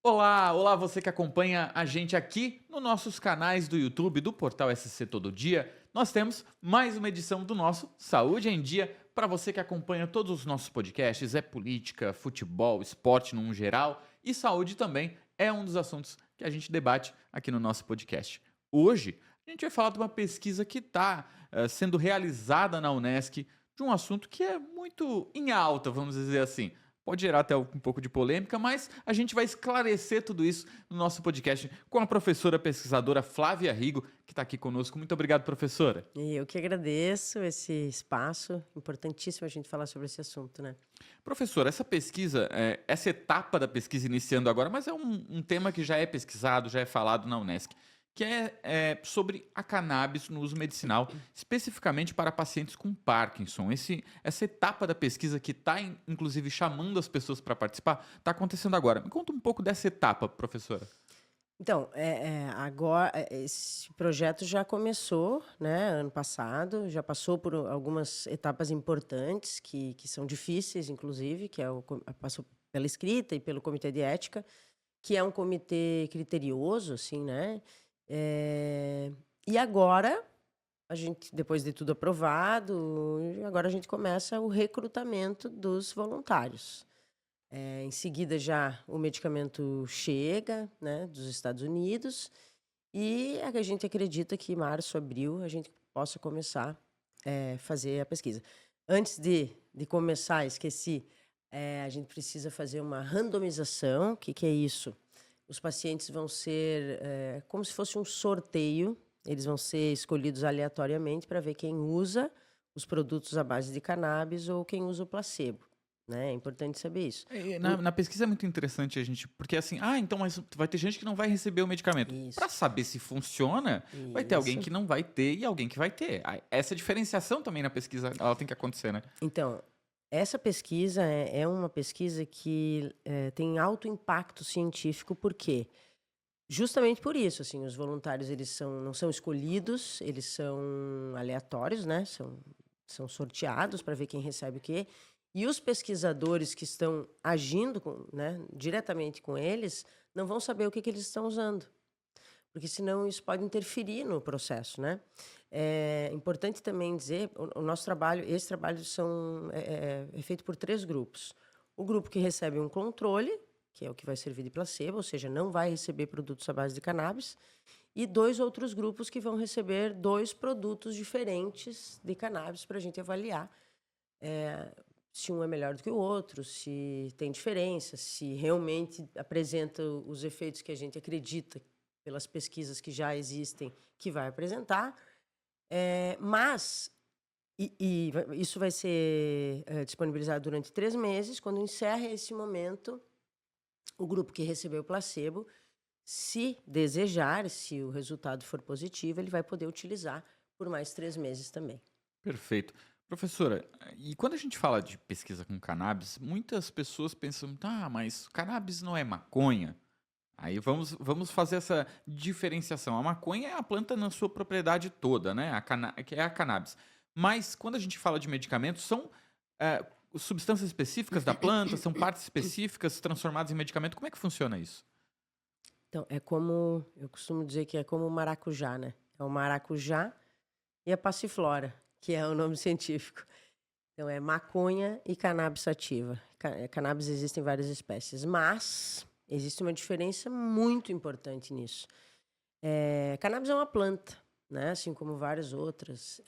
Olá, olá você que acompanha a gente aqui nos nossos canais do YouTube, do portal SC Todo Dia. Nós temos mais uma edição do nosso Saúde em Dia. Para você que acompanha todos os nossos podcasts, é política, futebol, esporte no geral e saúde também é um dos assuntos que a gente debate aqui no nosso podcast. Hoje a gente vai falar de uma pesquisa que está sendo realizada na Unesc de um assunto que é muito em alta, vamos dizer assim. Pode gerar até um pouco de polêmica, mas a gente vai esclarecer tudo isso no nosso podcast com a professora pesquisadora Flávia Rigo, que está aqui conosco. Muito obrigado, professora. E eu que agradeço esse espaço, importantíssimo a gente falar sobre esse assunto, né? Professora, essa pesquisa, essa etapa da pesquisa iniciando agora, mas é um tema que já é pesquisado, já é falado na Unesc, que é sobre a cannabis no uso medicinal, especificamente para pacientes com Parkinson. Essa etapa da pesquisa que está, inclusive, chamando as pessoas para participar, está acontecendo agora. Me conta um pouco dessa etapa, professora. Então, agora esse projeto já começou, né, ano passado, já passou por algumas etapas importantes que são difíceis, inclusive, que é passou pela escrita e pelo comitê de ética, que é um comitê criterioso, assim, né? E agora a gente, depois de tudo aprovado, agora a gente começa o recrutamento dos voluntários. Em seguida já o medicamento chega, né, dos Estados Unidos e a gente acredita que em março, abril, a gente possa começar fazer a pesquisa. Antes de começar, esqueci, a gente precisa fazer uma randomização. O que que é isso? Os pacientes vão ser como se fosse um sorteio, eles vão ser escolhidos aleatoriamente para ver quem usa os produtos à base de cannabis ou quem usa o placebo, né? É importante saber isso. O Na pesquisa é muito interessante a gente, porque assim, então, mas vai ter gente que não vai receber o medicamento. Para Isso, saber se funciona, vai ter alguém isso. que não vai ter e alguém que vai ter. Essa diferenciação também na pesquisa, ela tem que acontecer, né? Então, essa pesquisa é uma pesquisa que tem alto impacto científico, por quê? Justamente por isso, assim, os voluntários eles não são escolhidos, eles são aleatórios, né? São sorteados para ver quem recebe o quê. E os pesquisadores que estão agindo né, diretamente com eles não vão saber o que eles estão usando, porque senão isso pode interferir no processo, né? É importante também dizer, o nosso trabalho, esse trabalho é feito por 3 grupos. O grupo que recebe um controle, que é o que vai servir de placebo, ou seja, não vai receber produtos à base de cannabis, e 2 outros grupos que vão receber 2 produtos diferentes de cannabis para a gente avaliar se um é melhor do que o outro, se tem diferença, se realmente apresenta os efeitos que a gente acredita, pelas pesquisas que já existem, que vai apresentar. Mas isso vai ser disponibilizado durante 3 meses. Quando encerra esse momento, o grupo que recebeu o placebo, se desejar, se o resultado for positivo, ele vai poder utilizar por mais 3 meses também. Perfeito. Professora, e quando a gente fala de pesquisa com cannabis, muitas pessoas pensam, mas cannabis não é maconha? Aí vamos fazer essa diferenciação. A maconha é a planta na sua propriedade toda, né? Que é a cannabis. Mas quando a gente fala de medicamentos, são substâncias específicas da planta, são partes específicas transformadas em medicamento. Como é que funciona isso? Então, é como eu costumo dizer que é como o maracujá, né? É o maracujá e a passiflora, que é o nome científico. Então, é maconha e cannabis sativa. Cannabis existem várias espécies, mas existe uma diferença muito importante nisso. Cannabis é uma planta, né? Assim como várias outras.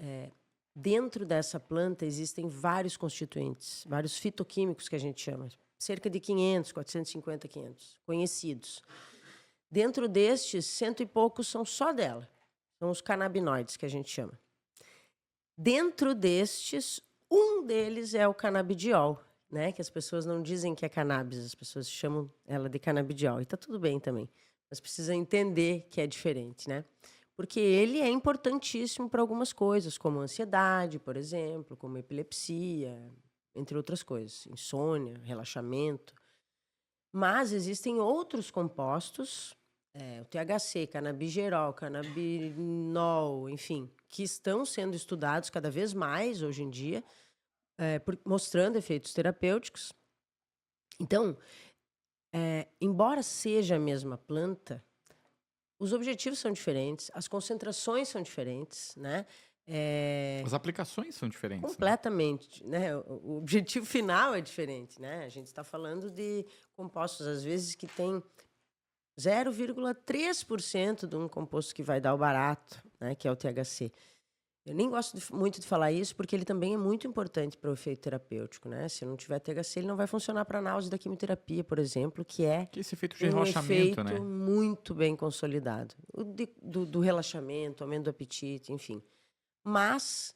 Dentro dessa planta existem vários constituintes, vários fitoquímicos que a gente chama, cerca de 500, 450, 500, conhecidos. Dentro destes, cento e poucos são só dela. São os canabinoides que a gente chama. Dentro destes, um deles é o canabidiol, né? Que as pessoas não dizem que é cannabis, as pessoas chamam ela de canabidiol. E tá tudo bem também. Mas precisa entender que é diferente, né? Porque ele é importantíssimo para algumas coisas, como ansiedade, por exemplo, como epilepsia, entre outras coisas, insônia, relaxamento. Mas existem outros compostos, o THC, canabigerol, canabinol, enfim, que estão sendo estudados cada vez mais hoje em dia, mostrando efeitos terapêuticos. Então, Embora seja a mesma planta, os objetivos são diferentes, as concentrações são diferentes, né? As aplicações são diferentes, né? Completamente, né? O objetivo final é diferente, né? A gente está falando de compostos, às vezes, que tem 0,3% de um composto que vai dar o barato, né? Que é o THC. Eu nem gosto muito de falar isso, porque ele também é muito importante para o efeito terapêutico, né? Se não tiver THC, ele não vai funcionar para a náusea da quimioterapia, por exemplo, que é Que esse efeito de um relaxamento, efeito né? muito bem consolidado. Do relaxamento, aumento do apetite, enfim. Mas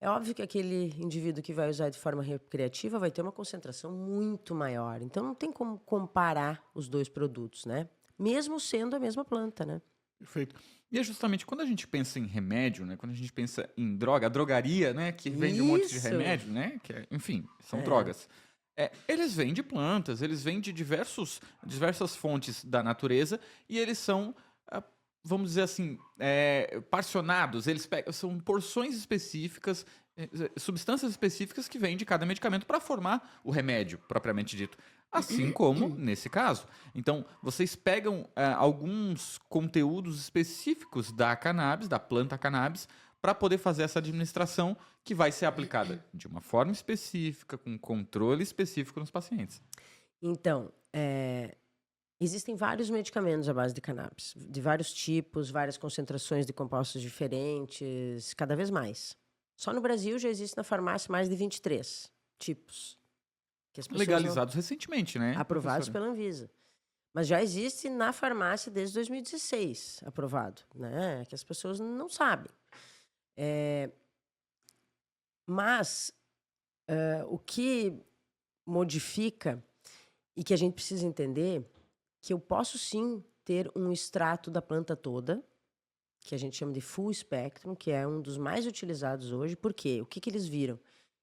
é óbvio que aquele indivíduo que vai usar de forma recreativa vai ter uma concentração muito maior. Então não tem como comparar os dois produtos, né? Mesmo sendo a mesma planta, né? Perfeito. E é justamente quando a gente pensa em remédio, né? Quando a gente pensa em droga, a drogaria, né? Que vende um monte de Isso! remédio, né? Enfim, são É. drogas. Eles vêm de plantas, eles vêm de diversas fontes da natureza e eles são, vamos dizer assim, parcionados. São porções específicas, substâncias específicas que vêm de cada medicamento para formar o remédio, propriamente dito. Assim como nesse caso. Então, vocês pegam alguns conteúdos específicos da cannabis, da planta cannabis, para poder fazer essa administração que vai ser aplicada de uma forma específica, com controle específico nos pacientes. Então, existem vários medicamentos à base de cannabis, de vários tipos, várias concentrações de compostos diferentes, cada vez mais. Só no Brasil já existe na farmácia mais de 23 tipos, que as pessoas não Legalizados recentemente, né, aprovados professora? pela Anvisa. Mas já existe na farmácia desde 2016, aprovado, né? Que as pessoas não sabem. Mas o que modifica e que a gente precisa entender que eu posso sim ter um extrato da planta toda, que a gente chama de full spectrum, que é um dos mais utilizados hoje. Por quê? O que que eles viram?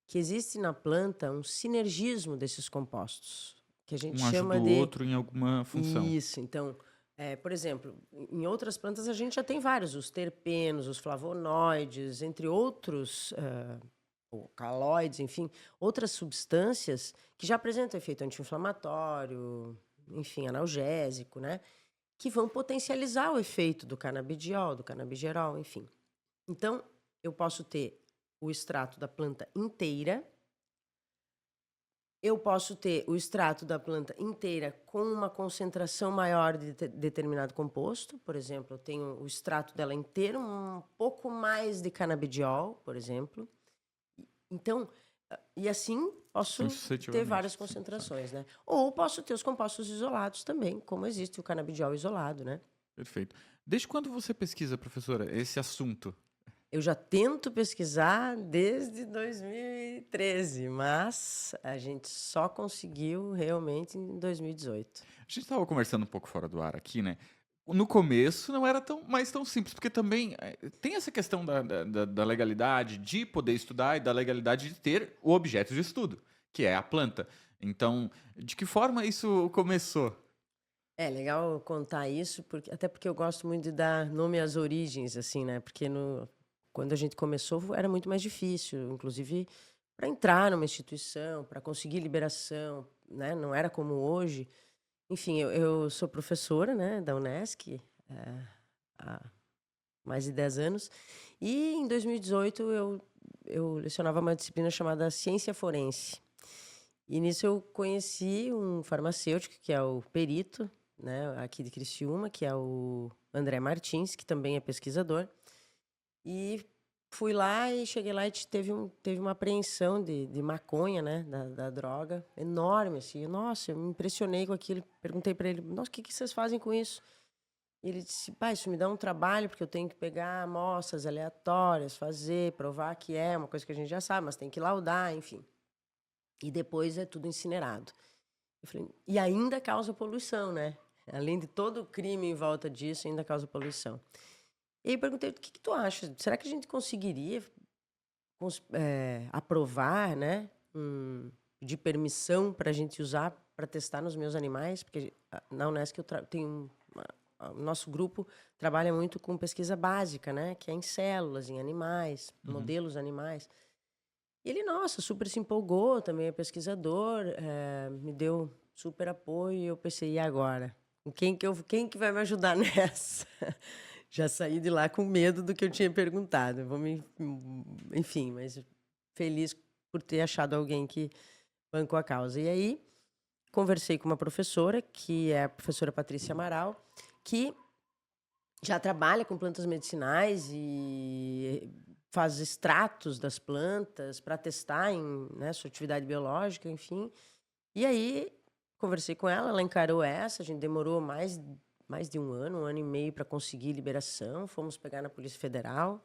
Que existe na planta um sinergismo desses compostos, que a gente Um ajuda chama o de outro em alguma função. isso. Então, por exemplo, em outras plantas a gente já tem vários, os terpenos, os flavonoides, entre outros, ou caloides, enfim, outras substâncias que já apresentam efeito anti-inflamatório, enfim, analgésico, né? Que vão potencializar o efeito do canabidiol, do canabigerol, enfim. Então, eu posso ter o extrato da planta inteira, eu posso ter o extrato da planta inteira com uma concentração maior de determinado composto. Por exemplo, eu tenho o extrato dela inteiro, um pouco mais de canabidiol, por exemplo. Então, e assim posso ter Sucessivamente. várias Sim, sim. concentrações, né? Ou posso ter os compostos isolados também, como existe o canabidiol isolado, né? Perfeito. Desde quando você pesquisa, professora, esse assunto? Eu já tento pesquisar desde 2013, mas a gente só conseguiu realmente em 2018. A gente estava conversando um pouco fora do ar aqui, né? No começo não era mais tão simples, porque também tem essa questão da legalidade de poder estudar e da legalidade de ter o objeto de estudo, que é a planta. Então, de que forma isso começou? É legal contar isso, até porque eu gosto muito de dar nome às origens, assim, né? Porque quando a gente começou era muito mais difícil, inclusive para entrar numa instituição, para conseguir liberação, né? Não era como hoje. Enfim, eu sou professora, né, da Unesc, há mais de 10 anos, e em 2018 eu lecionava uma disciplina chamada Ciência Forense. E nisso eu conheci um farmacêutico, que é o perito, né, aqui de Criciúma, que é o André Martins, que também é pesquisador. E fui lá e cheguei lá e teve uma apreensão de maconha, né, da droga, enorme, assim. Nossa, eu me impressionei com aquilo. Perguntei para ele, nossa, o que vocês fazem com isso? E ele disse, pai, isso me dá um trabalho, porque eu tenho que pegar amostras aleatórias, fazer, provar que é uma coisa que a gente já sabe, mas tem que laudar, enfim. E depois é tudo incinerado. Eu falei, e ainda causa poluição, né? Além de todo o crime em volta disso, ainda causa poluição. E aí perguntei, o que tu acha? Será que a gente conseguiria aprovar, né? De permissão para a gente usar para testar nos meus animais? Porque na Unesc o nosso grupo trabalha muito com pesquisa básica, né? Que é em células, em animais, modelos animais. E ele, nossa, super se empolgou, também é pesquisador, me deu super apoio, e eu pensei, e agora? Quem que vai me ajudar nessa? Já saí de lá com medo do que eu tinha perguntado. Enfim, mas feliz por ter achado alguém que bancou a causa. E aí, conversei com uma professora, que é a professora Patrícia Amaral, que já trabalha com plantas medicinais e faz extratos das plantas para testar em, né, sua atividade biológica, enfim. E aí, conversei com ela, ela encarou essa, a gente demorou mais de um ano e meio para conseguir liberação, fomos pegar na Polícia Federal,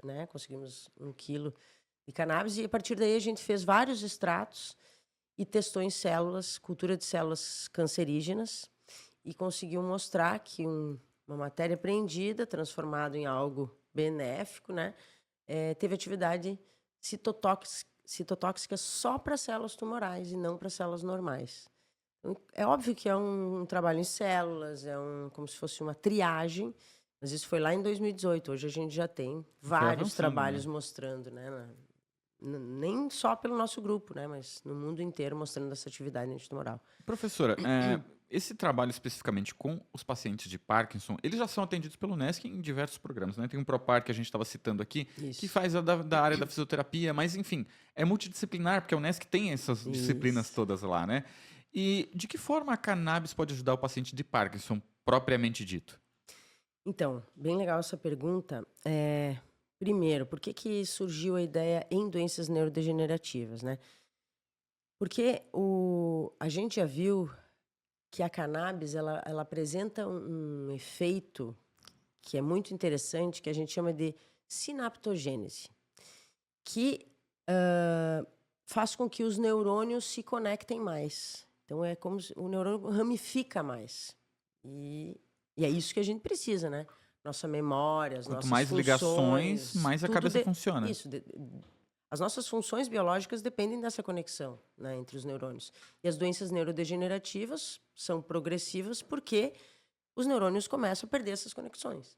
né, conseguimos 1 quilo de cannabis, e a partir daí a gente fez vários extratos e testou em células, cultura de células cancerígenas, e conseguiu mostrar que uma matéria apreendida, transformada em algo benéfico, né, teve atividade citotóxica só para células tumorais e não para células normais. É óbvio que é um trabalho em células, como se fosse uma triagem, mas isso foi lá em 2018. Hoje a gente já tem vários avançando, trabalhos né? mostrando, né, nem só pelo nosso grupo, né, mas no mundo inteiro mostrando essa atividade antitumoral. Professora, esse trabalho especificamente com os pacientes de Parkinson, eles já são atendidos pelo NESC em diversos programas, né? Tem um ProPar que a gente estava citando aqui, que Isso. faz da área da fisioterapia, mas enfim, é multidisciplinar, porque o NESC tem essas disciplinas Isso. todas lá, né? E de que forma a cannabis pode ajudar o paciente de Parkinson, propriamente dito? Então, bem legal essa pergunta. Primeiro, por que surgiu a ideia em doenças neurodegenerativas, né? Porque a gente já viu que a cannabis ela apresenta um efeito que é muito interessante, que a gente chama de sinaptogênese, que faz com que os neurônios se conectem mais. Então é como se o neurônio ramifica mais. E é isso que a gente precisa, né? Nossa memória, as Quanto nossas mais ligações, funções, mais a cabeça funciona. isso. As nossas funções biológicas dependem dessa conexão, né, entre os neurônios. E as doenças neurodegenerativas são progressivas porque os neurônios começam a perder essas conexões.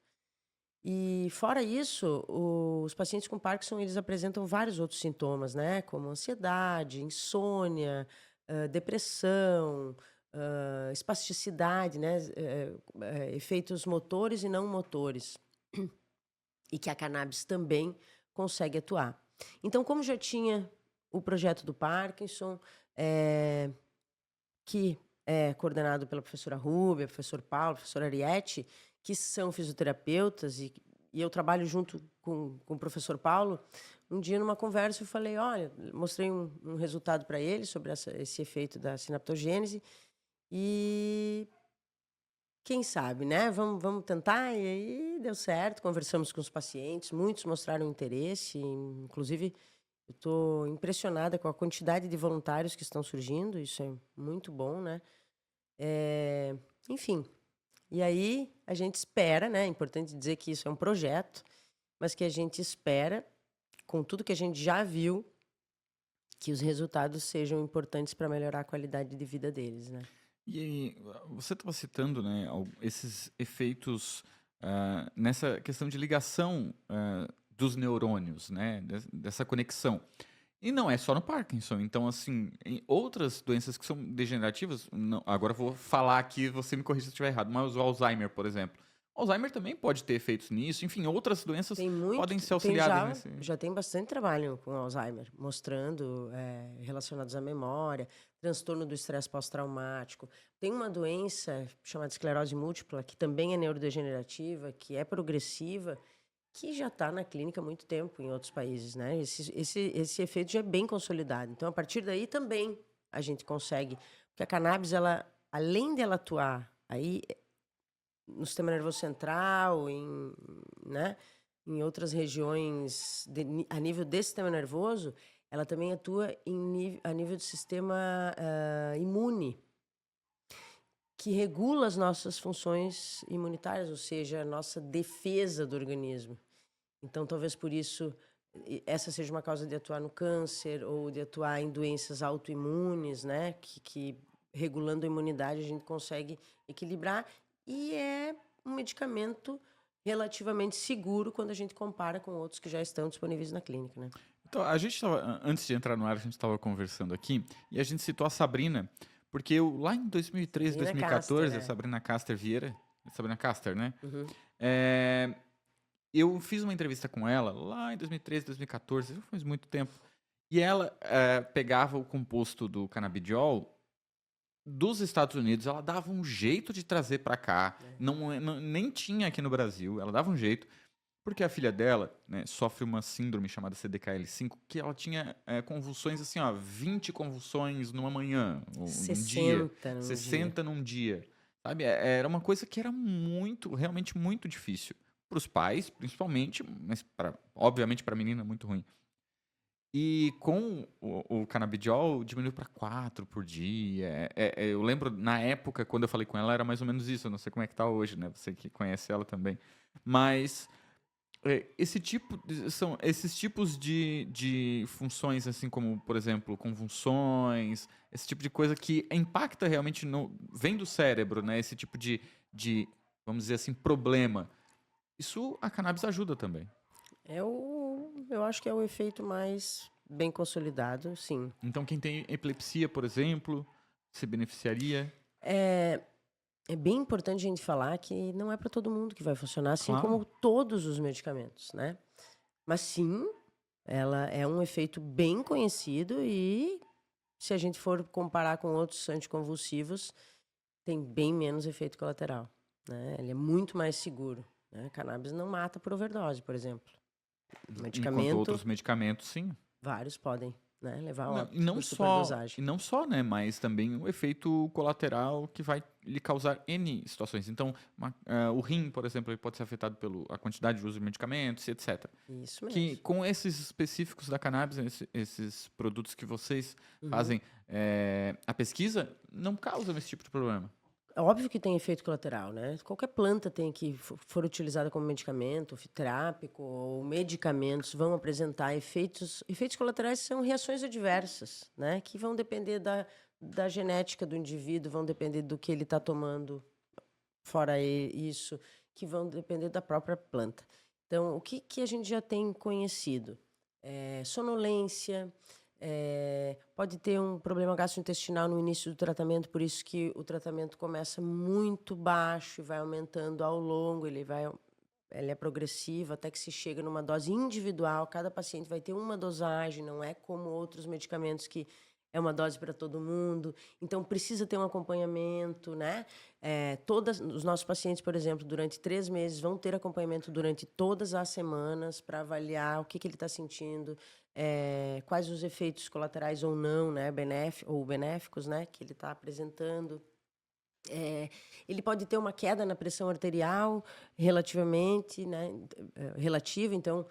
E fora isso, os pacientes com Parkinson, eles apresentam vários outros sintomas, né, como ansiedade, insônia, depressão, espasticidade, né, efeitos motores e não motores, e que a cannabis também consegue atuar. Então, como já tinha o projeto do Parkinson, que é coordenado pela professora Rúbia, professor Paulo, professora Ariete, que são fisioterapeutas, e eu trabalho junto com o professor Paulo, um dia numa conversa eu falei, olha, mostrei um resultado para ele sobre esse efeito da sinaptogênese, e quem sabe, né? Vamos tentar. E aí deu certo, conversamos com os pacientes, muitos mostraram interesse, inclusive eu estou impressionada com a quantidade de voluntários que estão surgindo, isso é muito bom, né? Enfim, e aí a gente espera, né? É importante dizer que isso é um projeto, mas que a gente espera, com tudo que a gente já viu, que os resultados sejam importantes para melhorar a qualidade de vida deles, né? E aí, você estava citando, né, esses efeitos nessa questão de ligação dos neurônios, né, dessa conexão. E não é só no Parkinson. Então, assim, em outras doenças que são degenerativas, agora eu vou falar aqui, você me corrija se eu estiver errado, mas o Alzheimer, por exemplo. O Alzheimer também pode ter efeitos nisso. Enfim, outras doenças podem ser auxiliadas nesse. Já tem bastante trabalho com Alzheimer, mostrando relacionados à memória, transtorno do estresse pós-traumático. Tem uma doença chamada esclerose múltipla, que também é neurodegenerativa, que é progressiva, que já está na clínica há muito tempo em outros países, né? Esse efeito já é bem consolidado. Então, a partir daí também a gente consegue, porque a cannabis, ela, além de ela atuar aí no sistema nervoso central, né, em outras regiões a nível desse sistema nervoso, ela também atua a nível do sistema imune, que regula as nossas funções imunitárias, ou seja, a nossa defesa do organismo. Então, talvez por isso essa seja uma causa de atuar no câncer ou de atuar em doenças autoimunes, né? Que regulando a imunidade a gente consegue equilibrar, e é um medicamento relativamente seguro quando a gente compara com outros que já estão disponíveis na clínica, né? Então, a gente estava, antes de entrar no ar, a gente estava conversando aqui e a gente citou a Sabrina Porque eu, lá em 2013, Sabrina 2014, Caster, a Sabrina Caster Vieira, Sabrina Caster, né? Uhum. É, eu fiz uma entrevista com ela lá em 2013, 2014, já faz muito tempo. E ela pegava o composto do canabidiol dos Estados Unidos, ela dava um jeito de trazer para cá. Nem tinha aqui no Brasil, ela dava um jeito. Porque a filha dela, né, sofre uma síndrome chamada CDKL5, que ela tinha convulsões assim, ó, 20 convulsões numa manhã, ou num dia, 60 num dia. 60 num dia. Sabe? Era uma coisa que era muito, realmente muito difícil. Para os pais, principalmente, mas obviamente para a menina muito ruim. E com o canabidiol diminuiu para 4 por dia. Eu lembro, na época, quando eu falei com ela, era mais ou menos isso. Eu não sei como é que tá hoje, né? Você que conhece ela também. Mas são esses tipos de funções, assim como, por exemplo, convulsões, esse tipo de coisa que impacta realmente vem do cérebro, né? Esse tipo vamos dizer assim, problema. Isso a cannabis ajuda também. Eu acho que é o efeito mais bem consolidado, sim. Então, quem tem epilepsia, por exemplo, se beneficiaria. É bem importante a gente falar que não é para todo mundo que vai funcionar, assim Claro. como todos os medicamentos, né? Mas sim, ela é um efeito bem conhecido e se a gente for comparar com outros anticonvulsivos, tem bem menos efeito colateral, né? Ele é muito mais seguro, né? Cannabis não mata por overdose, por exemplo. Enquanto Medicamento, outros medicamentos, sim. vários podem, né, levar a Não, e óbito não por só, superdosagem. e não só, né? Mas também o efeito colateral que vai lhe causar N situações. Então, o rim, por exemplo, ele pode ser afetado pela quantidade de uso de medicamentos, etc. Isso Que mesmo. com esses específicos da cannabis, esses produtos que vocês Uhum. fazem a pesquisa, não causam esse tipo de problema. É óbvio que tem efeito colateral, né? Qualquer planta tem que for utilizada como medicamento, fitoterápico ou medicamentos vão apresentar efeitos. Efeitos colaterais são reações adversas, né? Que vão depender da genética do indivíduo, vão depender do que ele está tomando, fora isso, que vão depender da própria planta. Então, o que a gente já tem conhecido? Sonolência, pode ter um problema gastrointestinal no início do tratamento, por isso que o tratamento começa muito baixo e vai aumentando ao longo, ele é progressivo até que se chega numa dose individual, cada paciente vai ter uma dosagem, não é como outros medicamentos que é uma dose para todo mundo, então precisa ter um acompanhamento, né? Os nossos pacientes, por exemplo, durante 3 meses vão ter acompanhamento durante todas as semanas para avaliar o que ele está sentindo, quais os efeitos colaterais ou não, né, benéficos, né, que ele está apresentando. Ele pode ter uma queda na pressão arterial relativamente, né, relativa, então,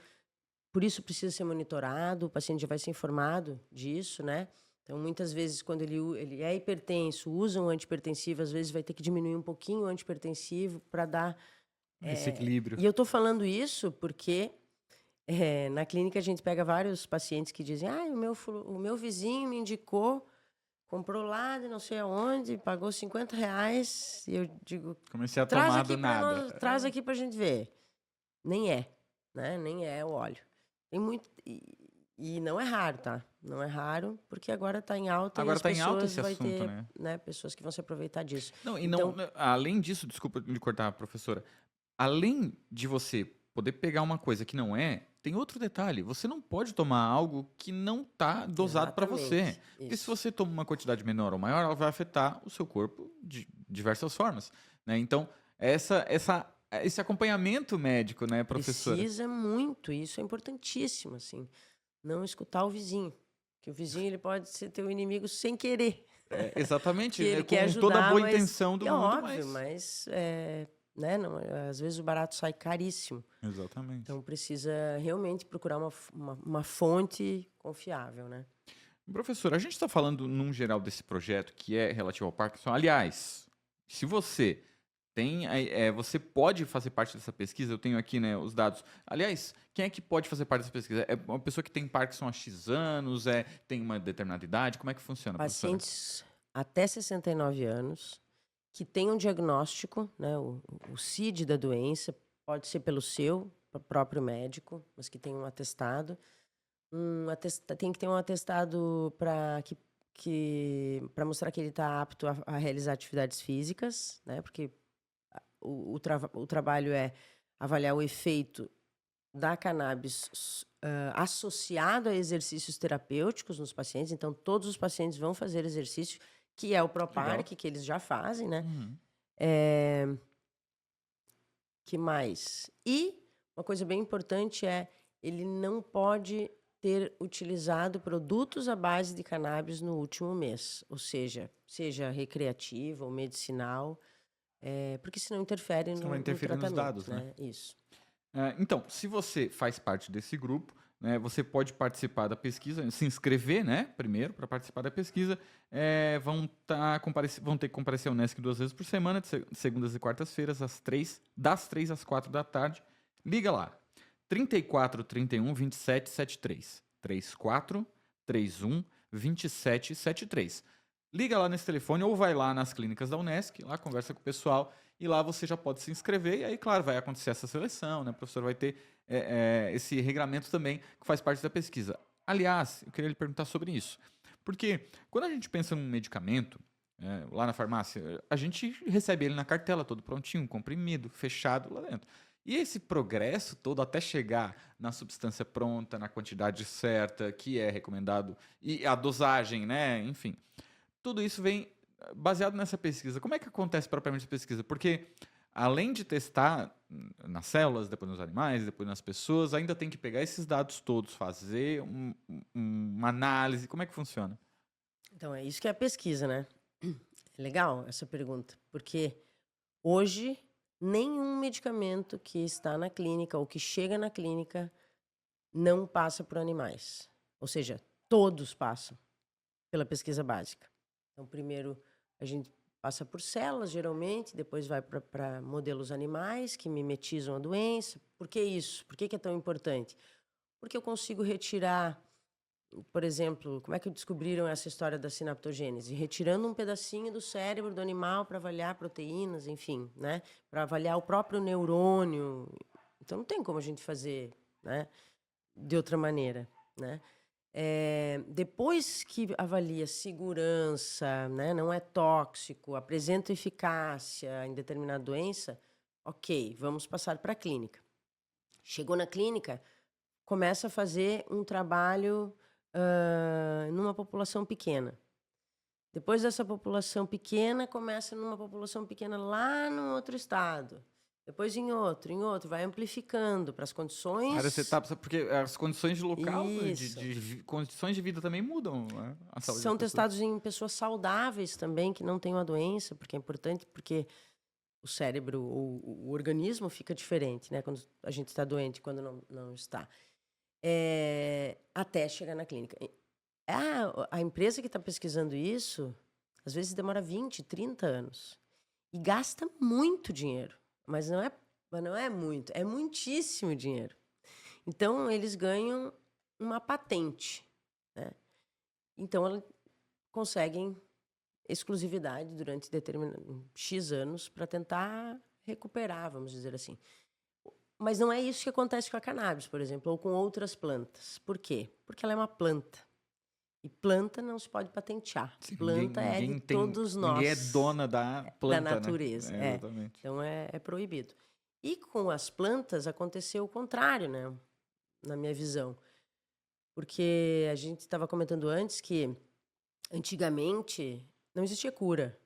por isso precisa ser monitorado, o paciente já vai ser informado disso, né? Então, muitas vezes, quando ele é hipertenso, usa um antihipertensivo, às vezes vai ter que diminuir um pouquinho o antihipertensivo para dar... Esse equilíbrio. E eu estou falando isso porque na clínica a gente pega vários pacientes que dizem: o meu vizinho me indicou, comprou lá de não sei aonde, pagou R$ 50, e eu digo, Comecei a traz tomar aqui do para nada. nós, traz aqui pra gente ver. Nem é, né? Nem é o óleo. Tem muito e não é raro, tá? Não é raro, porque agora está em alta e Agora as está em alta pessoas esse vai assunto, ter, né? né, pessoas que vão se aproveitar disso. Não, e não, Então, além disso, desculpa me cortar, professora. Além de você poder pegar uma coisa que não é, tem outro detalhe. Você não pode tomar algo que não está dosado para você. exatamente, Porque se isso. você toma uma quantidade menor ou maior, ela vai afetar o seu corpo de diversas formas, né? Então, esse acompanhamento médico, né, professora? Precisa muito, isso é importantíssimo, assim. Não escutar o vizinho, que o vizinho ele pode ser teu inimigo sem querer, Exatamente, que ele quer com toda a ajudar, boa mas intenção do é mundo, óbvio, mas... mas né, não, às vezes o barato sai caríssimo. Exatamente. Então precisa realmente procurar uma fonte confiável, né? Professor, a gente está falando num geral desse projeto que é relativo ao Parkinson. Aliás, se você você pode fazer parte dessa pesquisa. Eu tenho aqui, né, os dados. Aliás, quem é que pode fazer parte dessa pesquisa? É uma pessoa que tem Parkinson há X anos, tem uma determinada idade? Como é que funciona, professora? Pacientes até 69 anos que tenham diagnóstico, né, o CID da doença, pode ser pelo seu próprio médico, mas que tenha um atestado. Tem que ter um atestado para que para mostrar que ele está apto a realizar atividades físicas, né? Porque o trabalho é avaliar o efeito da cannabis associado a exercícios terapêuticos nos pacientes. Então, todos os pacientes vão fazer exercício, que é o Legal. ProPark, que eles já fazem, né? Uhum. Que mais? E uma coisa bem importante é ele não pode ter utilizado produtos à base de cannabis no último mês, ou seja recreativo ou medicinal, porque senão interfere Senão no, vai no interferir nos tratamento, dados, né? né? Isso. Então, se você faz parte desse grupo, né, você pode participar da pesquisa, se inscrever, né, primeiro, para participar da pesquisa. Vão ter que comparecer ao Unesc 2 vezes por semana, de segundas e quartas-feiras, das 3 às 4 da tarde. Liga lá, 34 31 27 73. 34 31 27 73. Liga lá nesse telefone ou vai lá nas clínicas da Unesc, lá conversa com o pessoal e lá você já pode se inscrever. E aí, claro, vai acontecer essa seleção, né? O professor vai ter esse regramento também que faz parte da pesquisa. Aliás, eu queria lhe perguntar sobre isso. Porque quando a gente pensa num medicamento, lá na farmácia, a gente recebe ele na cartela, todo prontinho, comprimido, fechado lá dentro. E esse progresso todo até chegar na substância pronta, na quantidade certa, que é recomendado, e a dosagem, né? Enfim, tudo isso vem baseado nessa pesquisa. Como é que acontece propriamente a pesquisa? Porque além de testar nas células, depois nos animais, depois nas pessoas, ainda tem que pegar esses dados todos, fazer uma análise. Como é que funciona? Então, é isso que é a pesquisa, né? É legal essa pergunta, porque hoje nenhum medicamento que está na clínica ou que chega na clínica não passa por animais. Ou seja, todos passam pela pesquisa básica. Então, primeiro a gente passa por células, geralmente, depois vai para modelos animais que mimetizam a doença. Por que isso? Por que é tão importante? Porque eu consigo retirar, por exemplo, como é que descobriram essa história da sinaptogênese? Retirando um pedacinho do cérebro do animal para avaliar proteínas, enfim, né? Para avaliar o próprio neurônio. Então, não tem como a gente fazer, né, de outra maneira, né? Depois que avalia segurança, né, não é tóxico, apresenta eficácia em determinada doença, ok, vamos passar para a clínica. Chegou na clínica, começa a fazer um trabalho numa população pequena. Depois dessa população pequena, começa numa população pequena lá no outro estado. Depois em outro, vai amplificando para as condições. Várias etapas, porque as condições de local, Isso. condições de vida também mudam, né? A saúde São da pessoa. testados em pessoas saudáveis também, que não têm uma doença, porque é importante, porque o cérebro, o organismo fica diferente, né? Quando a gente está doente e quando não está. Até chegar na clínica. A empresa que está pesquisando isso, às vezes demora 20, 30 anos. E gasta muito dinheiro. Mas não é muito, é muitíssimo dinheiro. Então, eles ganham uma patente, né? Então, elas conseguem exclusividade durante X anos para tentar recuperar, vamos dizer assim. Mas não é isso que acontece com a cannabis, por exemplo, ou com outras plantas. Por quê? Porque ela é uma planta. E planta não se pode patentear. Sim, Planta é de todos nós. Ninguém é dona da planta, da natureza. né? Exatamente. Então, é proibido. E com as plantas aconteceu o contrário, né? Na minha visão. Porque a gente estava comentando antes que, antigamente, não existia cura,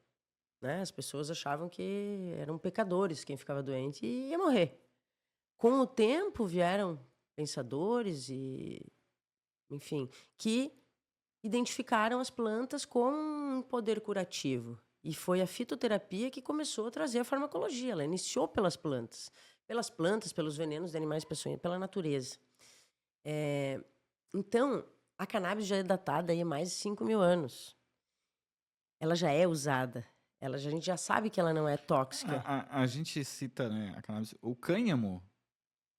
né? As pessoas achavam que eram pecadores quem ficava doente e ia morrer. Com o tempo vieram pensadores enfim, que identificaram as plantas com um poder curativo. E foi a fitoterapia que começou a trazer a farmacologia. Ela iniciou pelas plantas, pelos venenos de animais peçonhentos, pela natureza. Então, a cannabis já é datada aí há mais de 5.000 anos. Ela já é usada. A gente já sabe que ela não é tóxica. A gente cita, né, a cannabis. O cânhamo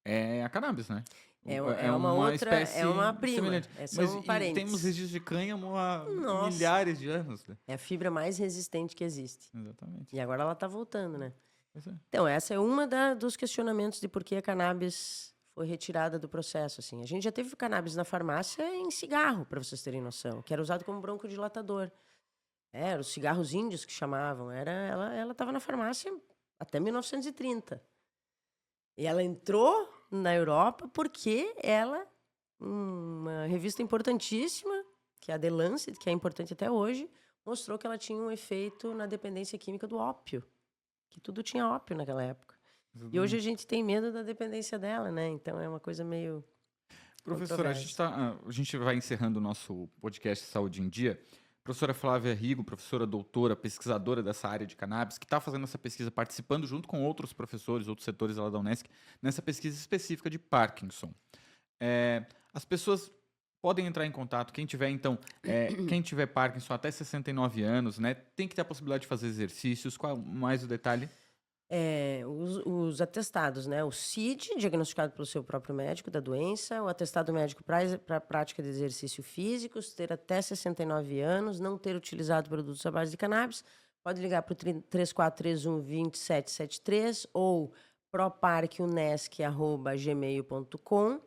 é a cannabis, né? É uma outra, espécie é uma prima. semelhante. São parentes. Temos registros de cânhamo há Nossa. milhares de anos. Né? É a fibra mais resistente que existe. Exatamente. E agora ela está voltando, né? Pois é. Então, essa é uma dos questionamentos de por que a cannabis foi retirada do processo, assim. A gente já teve cannabis na farmácia em cigarro, para vocês terem noção, que era usado como broncodilatador. Era os cigarros índios que chamavam. Ela estava na farmácia até 1930. E ela entrou na Europa porque uma revista importantíssima, que é a The Lancet, que é importante até hoje, mostrou que ela tinha um efeito na dependência química do ópio, que tudo tinha ópio naquela época. E hoje a gente tem medo da dependência dela, né? Então é uma coisa meio... Professora, a gente vai encerrando o nosso podcast Saúde em Dia. Professora Flávia Rigo, professora doutora, pesquisadora dessa área de cannabis, que está fazendo essa pesquisa, participando junto com outros professores, outros setores lá da Unesc, nessa pesquisa específica de Parkinson. As pessoas podem entrar em contato, quem tiver, então, quem tiver Parkinson até 69 anos, né, tem que ter a possibilidade de fazer exercícios. Qual mais o detalhe? Os atestados, né? O CID, diagnosticado pelo seu próprio médico da doença, o atestado médico para prática de exercício físico, ter até 69 anos, não ter utilizado produtos à base de cannabis, pode ligar para o 3431-2773 ou proparqueunesc@gmail.com.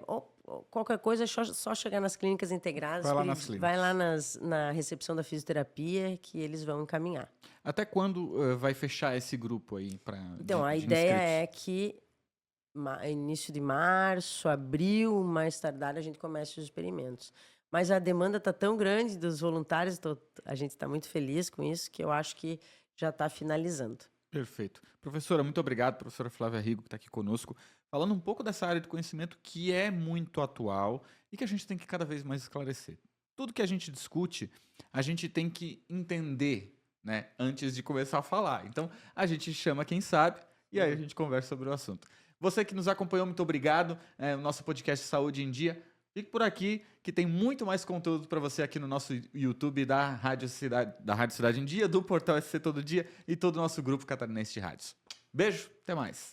Ou qualquer coisa, é só chegar nas clínicas integradas. Vai lá nas clínicas. Vai lá na recepção da fisioterapia que eles vão encaminhar. Até quando vai fechar esse grupo aí? Então, a ideia é que início de março, abril, mais tardar, a gente comece os experimentos. Mas a demanda está tão grande dos voluntários, a gente está muito feliz com isso, que eu acho que já está finalizando. Perfeito. Professora, muito obrigado, professora Flávia Rigo, que está aqui conosco, falando um pouco dessa área de conhecimento que é muito atual e que a gente tem que cada vez mais esclarecer. Tudo que a gente discute, a gente tem que entender, né, antes de começar a falar. Então, a gente chama quem sabe e aí a gente conversa sobre o assunto. Você que nos acompanhou, muito obrigado. O nosso podcast Saúde em Dia. Fique por aqui, que tem muito mais conteúdo para você aqui no nosso YouTube da Rádio Cidade em Dia, do Portal SC Todo Dia e todo o nosso grupo catarinense de rádios. Beijo, até mais.